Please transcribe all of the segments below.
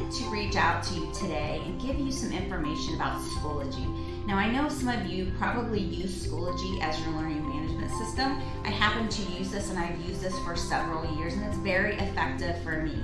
wanted to reach out to you today and give you some information about Schoology. Now, I know some of you probably use Schoology as your learning management system. I happen to use this, and I've used this for several years, and it's very effective for me.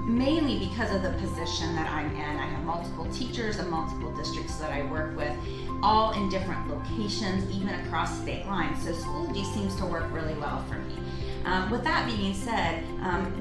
Mainly because of the position that I'm in. I have multiple teachers and multiple districts that I work with, all in different locations, even across state lines. So Schoology seems to work really well for me. With that being said,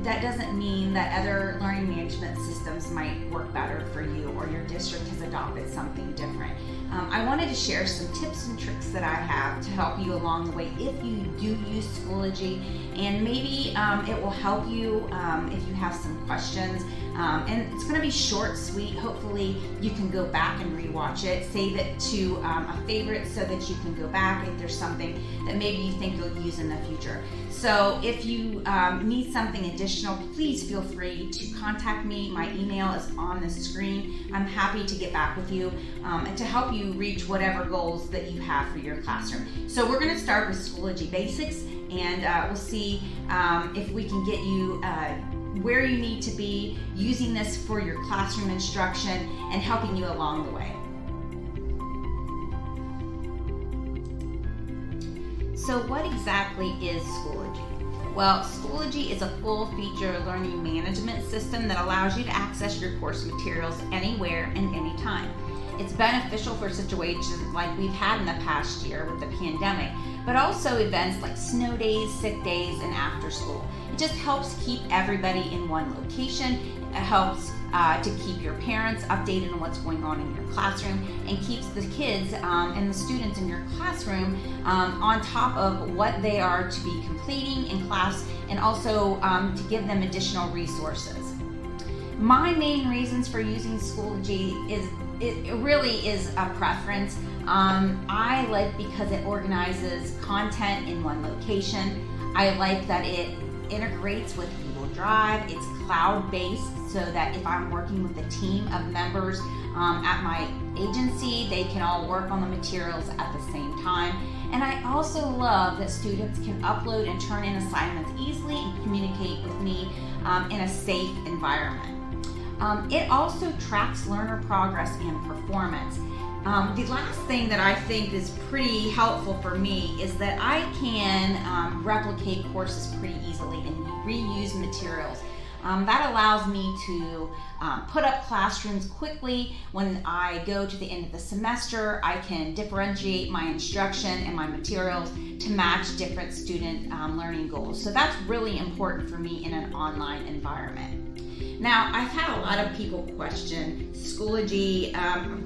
that doesn't mean that other learning management systems might work better for you or your district has adopted something different. I wanted to share some tips and tricks that I have to help you along the way if you do use Schoology, and maybe it will help you if you have some questions. And it's going to be short, sweet. Hopefully you can go back and rewatch it, save it to a favorite so that you can go back if there's something that maybe you think you'll use in the future. So if you need something additional, please feel free to contact me. My email is on the screen. I'm happy to get back with you and to help you reach whatever goals that you have for your classroom. So we're going to start with Schoology Basics, and we'll see if we can get you where you need to be using this for your classroom instruction and helping you along the way. So what exactly is Schoology? Well, Schoology is a full-feature learning management system that allows you to access your course materials anywhere and anytime. It's beneficial for situations like we've had in the past year with the pandemic, but also events like snow days, sick days, and after school. It just helps keep everybody in one location. It helps to keep your parents updated on what's going on in your classroom, and keeps the kids and the students in your classroom on top of what they are to be completing in class, and also to give them additional resources. My main reasons for using Schoology is it really is a preference. I like because it organizes content in one location. I like that it integrates with Google Drive. It's cloud-based, so that if I'm working with a team of members at my agency, they can all work on the materials at the same time. And I also love that students can upload and turn in assignments easily and communicate with me in a safe environment. It also tracks learner progress and performance. The last thing that I think is pretty helpful for me is that I can replicate courses pretty easily and reuse materials. That allows me to put up classrooms quickly. When I go to the end of the semester, I can differentiate my instruction and my materials to match different student learning goals. So that's really important for me in an online environment. Now, I've had a lot of people question Schoology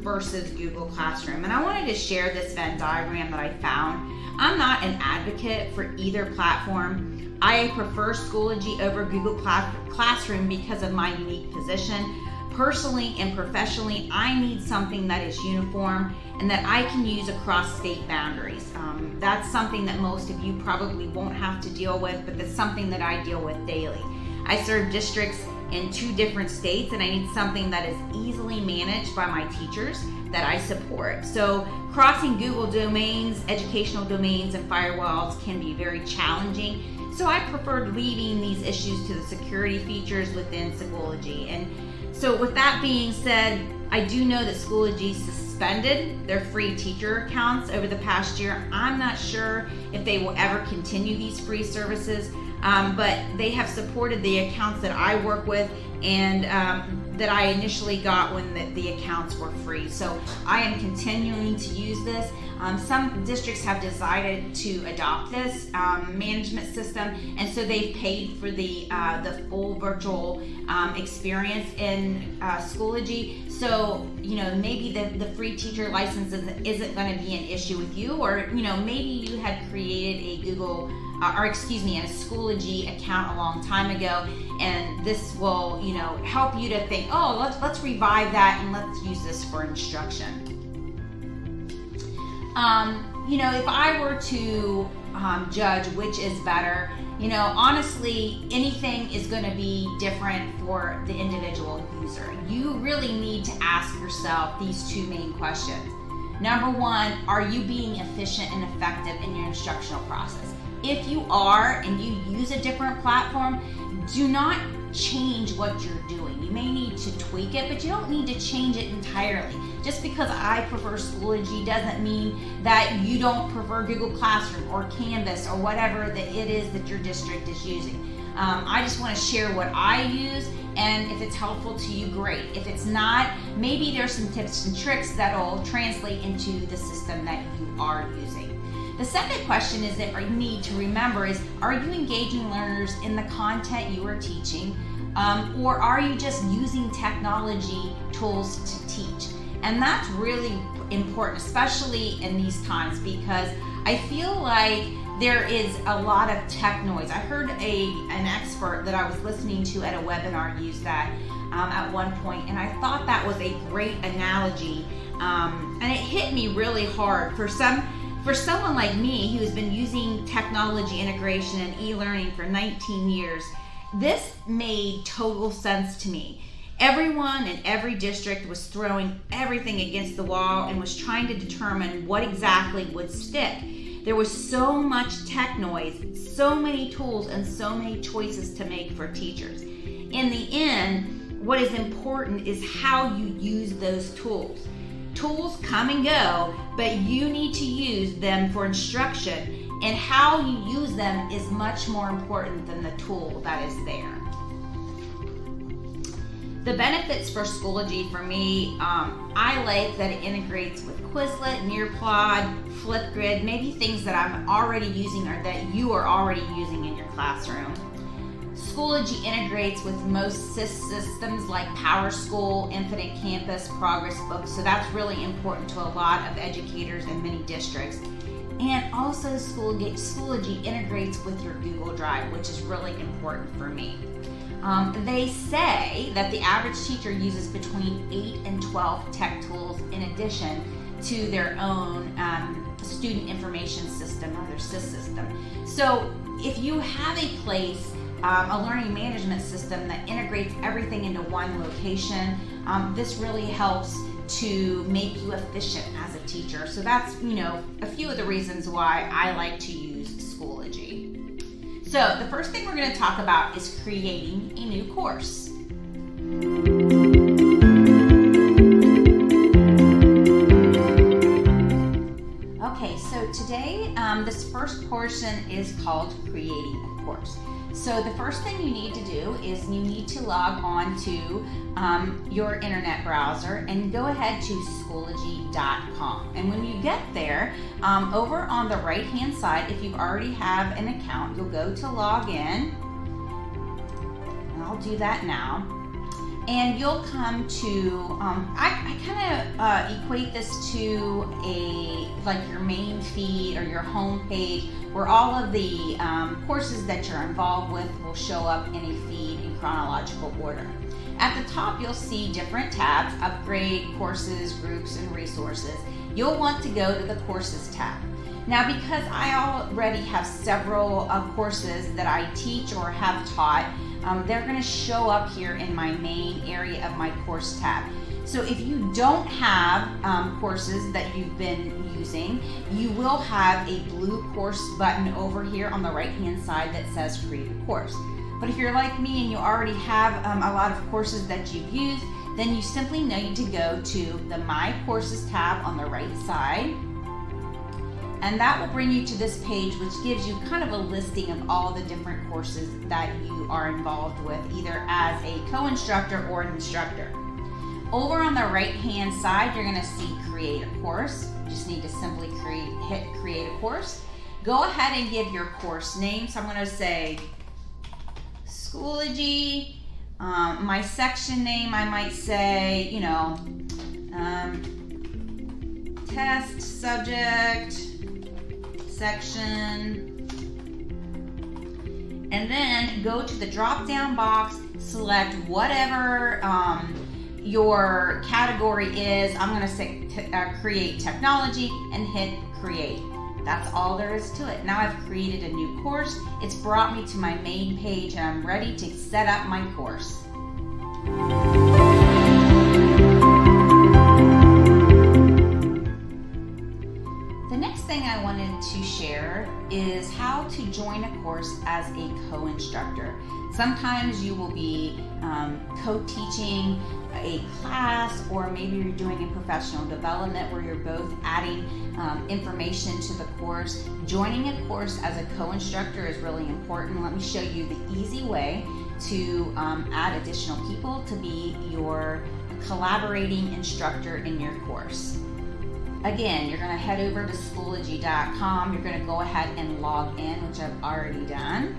versus Google Classroom, and I wanted to share this Venn diagram that I found. I'm not an advocate for either platform. I prefer Schoology over Google Classroom because of my unique position. Personally and professionally, I need something that is uniform and that I can use across state boundaries. That's something that most of you probably won't have to deal with, but that's something that I deal with daily. I serve districts in 2 different states, and I need something that is easily managed by my teachers that I support. So crossing Google domains, educational domains, and firewalls can be very challenging. So I preferred leaving these issues to the security features within Schoology. And so with that being said, I do know that Schoology suspended their free teacher accounts over the past year. I'm not sure if they will ever continue these free services. But they have supported the accounts that I work with and that I initially got when the accounts were free. So I am continuing to use this. Some districts have decided to adopt this management system, and so they've paid for the full virtual experience in Schoology. So maybe the free teacher license isn't going to be an issue with you, or maybe you had created a a Schoology account a long time ago, and this will, help you to think, oh, let's revive that and let's use this for instruction. If I were to judge which is better, honestly, anything is going to be different for the individual user. You really need to ask yourself these 2 main questions. Number 1, are you being efficient and effective in your instructional process? If you are and you use a different platform, do not change what you're doing. You may need to tweak it, but you don't need to change it entirely. Just because I prefer Schoology doesn't mean that you don't prefer Google Classroom or Canvas or whatever that it is that your district is using. I just want to share what I use, and if it's helpful to you, great. If it's not, maybe there's some tips and tricks that'll translate into the system that you are using. The second question is that you need to remember is, are you engaging learners in the content you are teaching, or are you just using technology tools to teach? And that's really important, especially in these times, because I feel like there is a lot of tech noise. I heard an expert that I was listening to at a webinar use that at one point, and I thought that was a great analogy, and it hit me really hard. For someone like me who has been using technology integration and e-learning for 19 years, this made total sense to me. Everyone in every district was throwing everything against the wall and was trying to determine what exactly would stick. There was so much tech noise, so many tools, and so many choices to make for teachers. In the end, what is important is how you use those tools. Tools come and go, but you need to use them for instruction, and how you use them is much more important than the tool that is there. The benefits for Schoology for me, I like that it integrates with Quizlet, Nearplot, Flipgrid, maybe things that I'm already using or that you are already using in your classroom. Schoology integrates with most systems like PowerSchool, Infinite Campus, Progress Books, so that's really important to a lot of educators in many districts. And also Schoology integrates with your Google Drive, which is really important for me. They say that the average teacher uses between 8 and 12 tech tools in addition to their own student information system or their SIS system. So if you have a place, a learning management system that integrates everything into one location, this really helps to make you efficient as a teacher. So that's, a few of the reasons why I like to use Schoology. So the first thing we're going to talk about is creating a new course. Okay, so today this first portion is called creating a course. So the first thing you need to do is you need to log on to your internet browser and go ahead to Schoology.com. And when you get there, over on the right hand side, if you already have an account, you'll go to log in. And I'll do that now. And you'll come to, I kind of equate this to like your main feed or your home page, where all of the courses that you're involved with will show up in a feed in chronological order. At the top, you'll see different tabs: upgrade, courses, groups, and resources. You'll want to go to the courses tab. Now, because I already have several courses that I teach or have taught, they're going to show up here in my main area of my course tab. So if you don't have courses that you've been using, you will have a blue course button over here on the right hand side that says create a course. But if you're like me and you already have a lot of courses that you've used, then you simply need to go to the My Courses tab on the right side. And that will bring you to this page, which gives you kind of a listing of all the different courses that you are involved with, either as a co-instructor or an instructor. Over on the right-hand side, you're going to see Create a Course. You just need to simply hit Create a Course. Go ahead and give your course name. So I'm going to say Schoology. My section name, I might say, test subject section, and then go to the drop down box, select whatever your category is. I'm going to say create technology and hit create. That's all there is to it. Now I've created a new course. It's brought me to my main page and I'm ready to set up my course. The next thing I wanted to share is how to join a course as a co-instructor. Sometimes you will be co-teaching a class, or maybe you're doing a professional development where you're both adding information to the course. Joining a course as a co-instructor is really important. Let me show you the easy way to add additional people to be your collaborating instructor in your course. Again, you're going to head over to Schoology.com. You're going to go ahead and log in, which I've already done.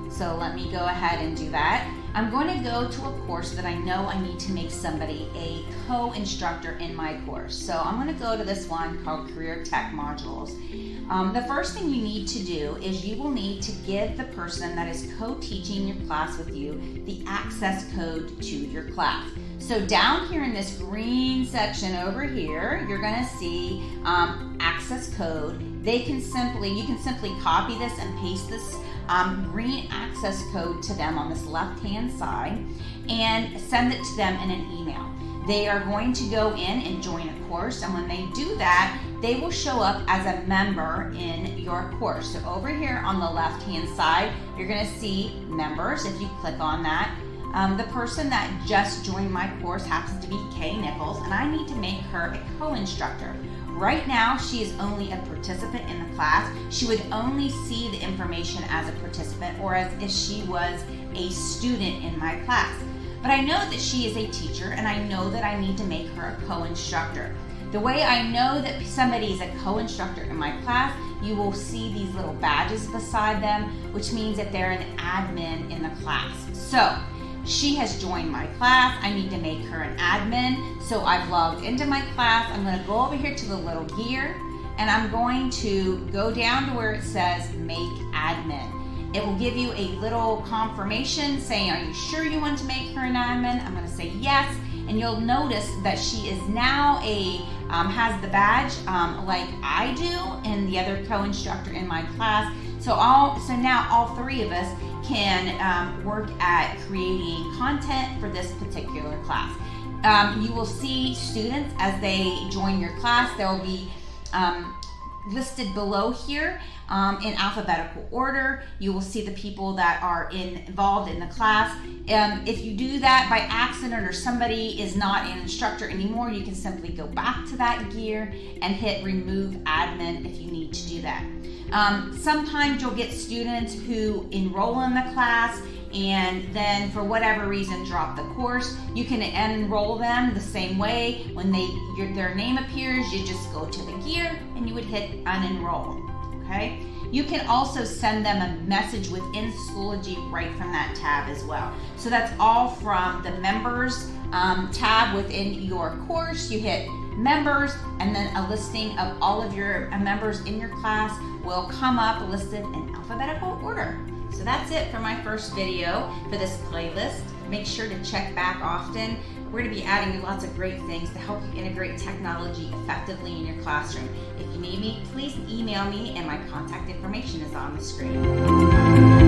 So let me go ahead and do that. I'm going to go to a course that I know I need to make somebody a co-instructor in my course. So I'm going to go to this one called Career Tech Modules. The first thing you need to do is you will need to give the person that is co-teaching your class with you the access code to your class. So down here in this green section over here, you're going to see access code. You can simply copy this and paste this green access code to them on this left-hand side and send it to them in an email. They are going to go in and join a course, and when they do that, they will show up as a member in your course. So over here on the left-hand side, you're going to see members. If you click on that, the person that just joined my course happens to be Kay Nichols, and I need to make her a co-instructor. Right now, she is only a participant in the class. She would only see the information as a participant, or as if she was a student in my class. But I know that she is a teacher, and I know that I need to make her a co-instructor. The way I know that somebody is a co-instructor in my class, you will see these little badges beside them, which means that they're an admin in the class. So she has joined my class. I need to make her an admin. So I've logged into my class. I'm going to go over here to the little gear, and I'm going to go down to where it says Make Admin. It will give you a little confirmation saying, are you sure you want to make her an admin? I'm going to say yes, and you'll notice that she is now has the badge like I do and the other co-instructor in my class. So now all three of us can work at creating content for this particular class. You will see students as they join your class. There will be listed below here in alphabetical order. You will see the people that are involved in the class. If you do that by accident or somebody is not an instructor anymore, you can simply go back to that gear and hit remove admin if you need to do that. Sometimes you'll get students who enroll in the class and then for whatever reason drop the course. You can enroll them the same way. When their name appears, you just go to the gear and you would hit unenroll. Okay? You can also send them a message within Schoology right from that tab as well. So that's all from the members tab within your course. You hit members, and then a listing of all of your members in your class will come up listed in alphabetical order. So that's it for my first video for this playlist. Make sure to check back often. We're going to be adding lots of great things to help you integrate technology effectively in your classroom. If you need me, please email me, and my contact information is on the screen.